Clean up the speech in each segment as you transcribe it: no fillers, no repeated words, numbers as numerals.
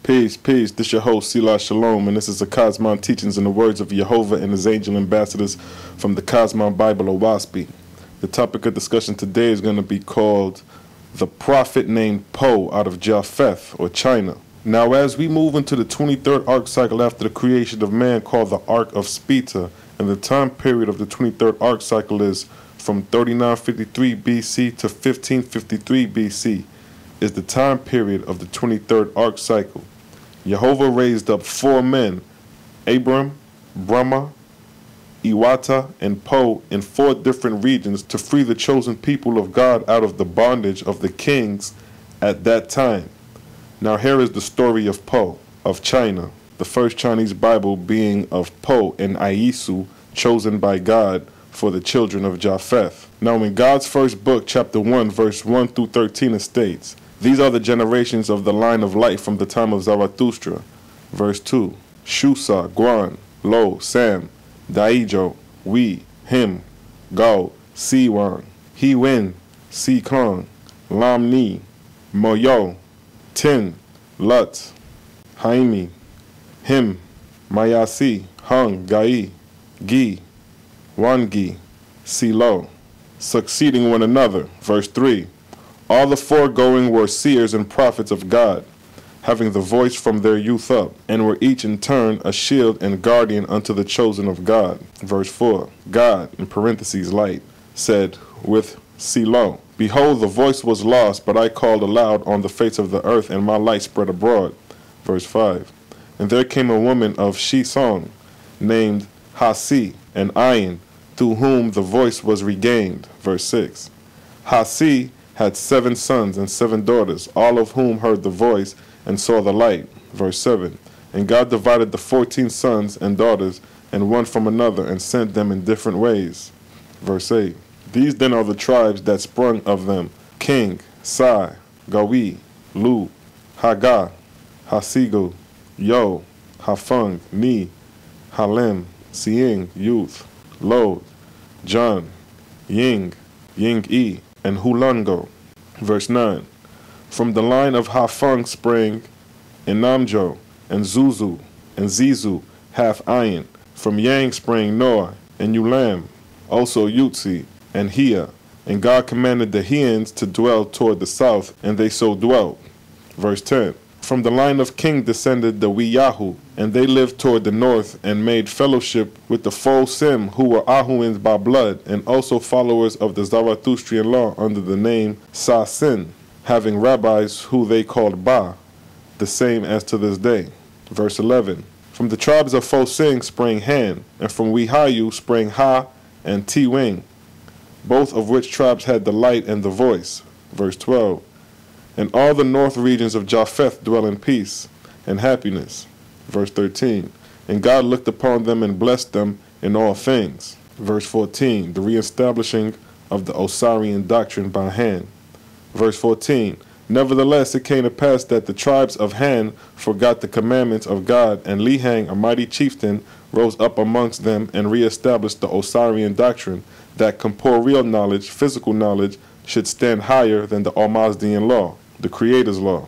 Peace, peace. This your host, Selah Shalom, and this is the Cosmon Teachings in the words of Jehovah and his angel ambassadors from the Cosmon Bible, or WASPI. The topic of discussion today is going to be called The Prophet Named Po out of Jaffeth, or China. Now, as we move into the 23rd arc cycle after the creation of man, called the Ark of SPETA, and the time period of the 23rd arc cycle is from 3953 BC to 1553 BC, is the time period of the 23rd arc cycle. Jehovah raised up 4 men, Abram, BRAHMA, EAWATAH, and Po, in 4 different regions to free the chosen people of God out of the bondage of the kings at that time. Now here is the story of Po, of China, the first Chinese Bible being of Po and Aisu, chosen by God for the children of Japheth. Now in God's first book, chapter 1, verse 1 through 13, it states, "These are the generations of the line of light from the time of Zarathustra." Verse 2, Shusa, Guan, Lo, Sam, Daijo, We, Him, Gao, Siwan, He Wen, Si Kong, Lam Ni, Moyo, Tin, Lut, Haimi, Him, Mayasi, Hung, Gai, Gi, Wangi, Silo, succeeding one another. Verse 3, all the foregoing were seers and prophets of God, having the voice from their youth up, and were each in turn a shield and guardian unto the chosen of God. Verse 4, God, in parentheses light, said with Silo, behold, the voice was lost, but I called aloud on the face of the earth, and my light spread abroad. Verse 5, and there came a woman of Shisong, named Hasi, and Ayin, through whom the voice was regained. Verse 6, Hasi had 7 sons and 7 daughters, all of whom heard the voice and saw the light. Verse 7, and God divided the 14 sons and daughters, and one from another, and sent them in different ways. Verse 8, these then are the tribes that sprung of them, King, Sai, Gawi, Lu, Haga, Hasigo, Yo, Hafung, Ni, Halem, Siing, Youth, Lod, John, Ying, Ying-E, and Hulungo. Verse 9, from the line of Hafung sprang Enamjo, and Zuzu, and Zizu, half Ayin. From Yang sprang Noah, and Ulam, also Yutzi, and Hia. And God commanded the Hians to dwell toward the south, and they so dwelt. Verse 10, from the line of King descended the Wiyahu, and they lived toward the north, and made fellowship with the Fosim, who were Ahuins by blood, and also followers of the Zarathustrian law under the name Sa-Sin, having rabbis who they called Ba, the same as to this day. Verse 11, from the tribes of Fosim sprang Han, and from Wihayu sprang Ha and Ti-Wing, both of which tribes had the light and the voice. Verse 12, and all the north regions of Japheth dwell in peace and happiness. Verse 13, and God looked upon them and blessed them in all things. Verse 14, the reestablishing of the Osirian doctrine by Han. Verse 14, nevertheless it came to pass that the tribes of Han forgot the commandments of God, and Lihang, a mighty chieftain, rose up amongst them and reestablished the Osirian doctrine, that corporeal knowledge, physical knowledge, should stand higher than the Almazdian law, the Creator's law.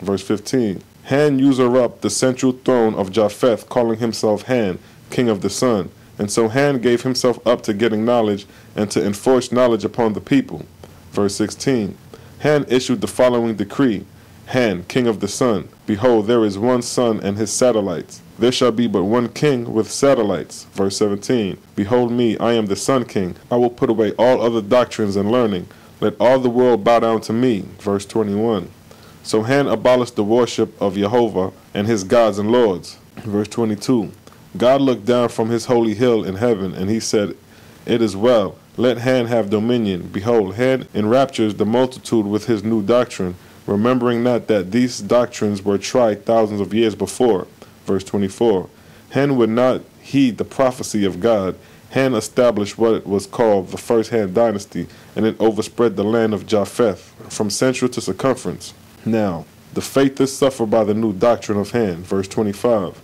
Verse 15, Han usurped the central throne of Japheth, calling himself Han, king of the sun, and so Han gave himself up to getting knowledge and to enforce knowledge upon the people. Verse 16, Han issued the following decree, Han, king of the sun, behold, there is one sun and his satellites. There shall be but one king with satellites. Verse 17, behold me, I am the sun king. I will put away all other doctrines and learning. Let all the world bow down to me. Verse 21, so Han abolished the worship of Jehovah and his gods and lords. Verse 22, God looked down from his holy hill in heaven, and he said, it is well, let Han have dominion. Behold, Han enraptures the multitude with his new doctrine, remembering not that these doctrines were tried thousands of years before. Verse 24, Han would not heed the prophecy of God. Han established what was called the first Han dynasty, and it overspread the land of Japheth from central to circumference. Now, the faithless suffer by the new doctrine of Han. Verse 25,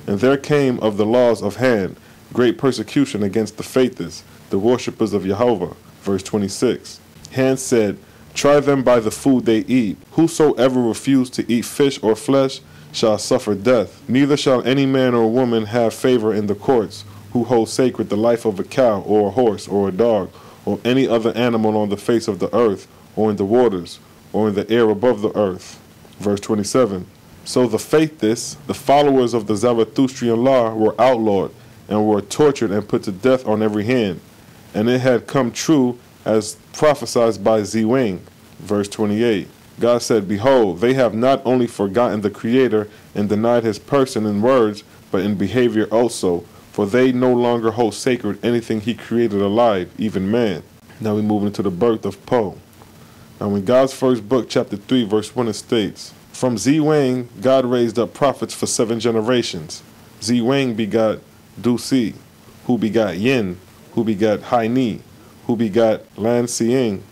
and there came of the laws of Han great persecution against the faithless, the worshippers of Jehovah. Verse 26, Han said, Try them by the food they eat. Whosoever refuse to eat fish or flesh shall suffer death. Neither shall any man or woman have favor in the courts, who hold sacred the life of a cow or a horse or a dog, or any other animal on the face of the earth, or in the waters, or in the air above the earth. Verse 27. So the faithless, the followers of the Zarathustrian law, were outlawed, and were tortured and put to death on every hand. And it had come true as prophesied by Zwing. Verse 28. God said, Behold, they have not only forgotten the Creator and denied his person in words, but in behavior also, for they no longer hold sacred anything he created alive, even man. Now we move into the birth of Po. Now in God's first book, chapter 3, verse 1, it states, From Zwing, God raised up prophets for 7 generations. Zwing begot Du-Si, who begot Yin, who begot Hai-Ni, who begot Lan-Siang,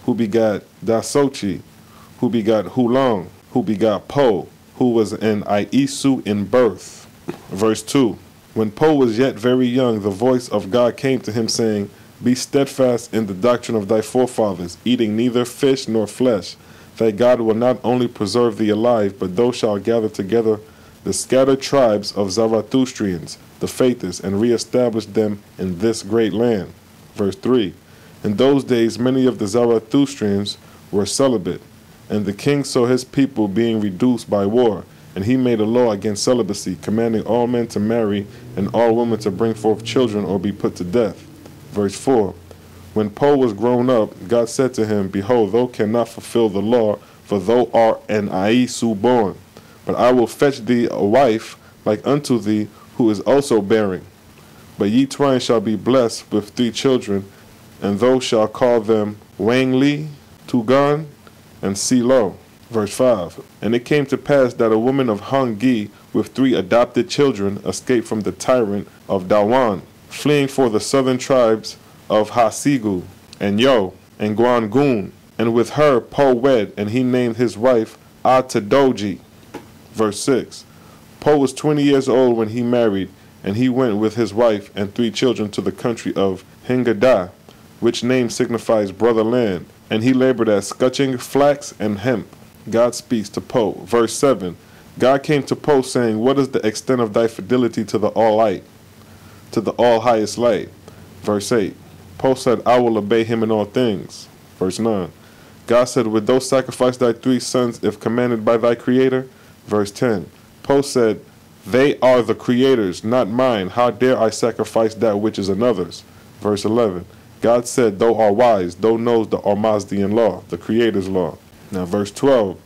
who begot Da-Sochi, who begot Hulong, who begot Po, who was an Isu in birth. Verse 2. When Po was yet very young, the voice of God came to him, saying, Be steadfast in the doctrine of thy forefathers, eating neither fish nor flesh, that God will not only preserve thee alive, but thou shalt gather together the scattered tribes of Zarathustrians, the faithless, and reestablish them in this great land. Verse 3. In those days many of the Zarathustrians were celibate, and the king saw his people being reduced by war, and he made a law against celibacy, commanding all men to marry and all women to bring forth children or be put to death. Verse 4. When Po was grown up, God said to him, Behold, thou cannot fulfill the law, for thou art an Aisu born. But I will fetch thee a wife like unto thee, who is also bearing. But ye twain shall be blessed with 3 children, and thou shalt call them Wang Li, Tugan, and Si-Lo. Verse 5. And it came to pass that a woman of Hong-Gi with 3 adopted children escaped from the tyrant of Dawan, fleeing for the southern tribes of Hasigu, and Yo, and Guangun. And with her Po wed, and he named his wife Atadoji. Verse 6. Po was 20 years old when he married, and he went with his wife and 3 children to the country of Hingada, which name signifies brother land, and he labored at scutching flax and hemp. God speaks to Po. Verse 7. God came to Po, saying, What is the extent of thy fidelity to the All-Light, to the All-Highest Light? Verse 8. Po said, I will obey him in all things. Verse 9. God said, Wilt thou sacrifice thy 3 sons if commanded by thy Creator? Verse 10. Po said, They are the Creator's, not mine. How dare I sacrifice that which is another's? Verse 11. God said, Thou art wise, thou knows the Almazdian law, the Creator's law. Now verse 12.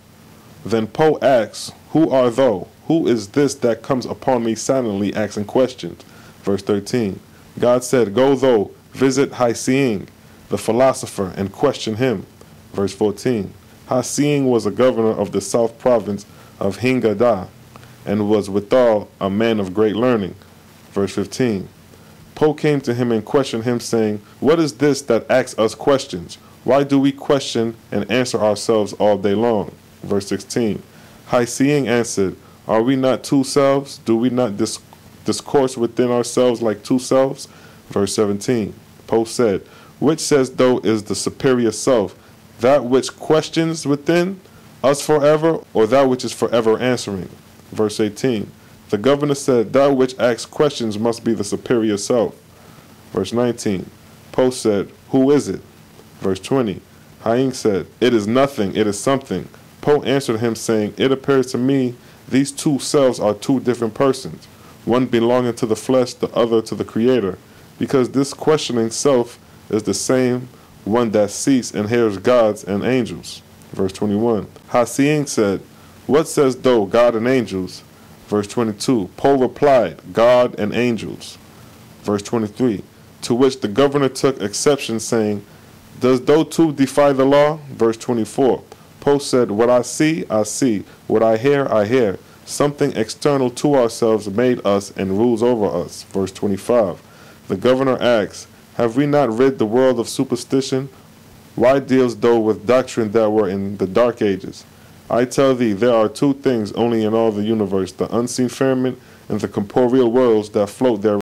Then Po asks, Who art thou? Who is this that comes upon me silently asking questions? Verse 13. God said, Go thou, visit Hai-Siang, the philosopher, and question him. Verse 14. Hai-Siang was a governor of the south province of Hingada, and was withal a man of great learning. Verse 15. Po came to him and questioned him, saying, What is this that asks us questions? Why do we question and answer ourselves all day long? Verse 16. Hai-Siang answered, Are we not 2 selves? Do we not discourse within ourselves like 2 selves? Verse 17. Po said, Which says thou is the superior self, that which questions within us forever, or that which is forever answering? Verse 18. The governor said, That which asks questions must be the superior self. Verse 19. Po said, Who is it? Verse 20. Hai-Siang said, It is nothing, it is something. Po answered him, saying, It appears to me these 2 selves are 2 different persons, one belonging to the flesh, the other to the Creator, because this questioning self is the same one that sees and hears gods and angels. Verse 21. Hai-Siang said, What says thou, God and angels? Verse 22. Po replied, God and angels. Verse 23. To which the governor took exception, saying, Does thou too defy the law? Verse 24. Po said, What I see, I see. What I hear. Something external to ourselves made us and rules over us. Verse 25. The governor asks, Have we not rid the world of superstition? Why dealst thou with doctrine that were in the dark ages? I tell thee, there are 2 things only in all the universe, the unseen firmament and the corporeal worlds that float therein.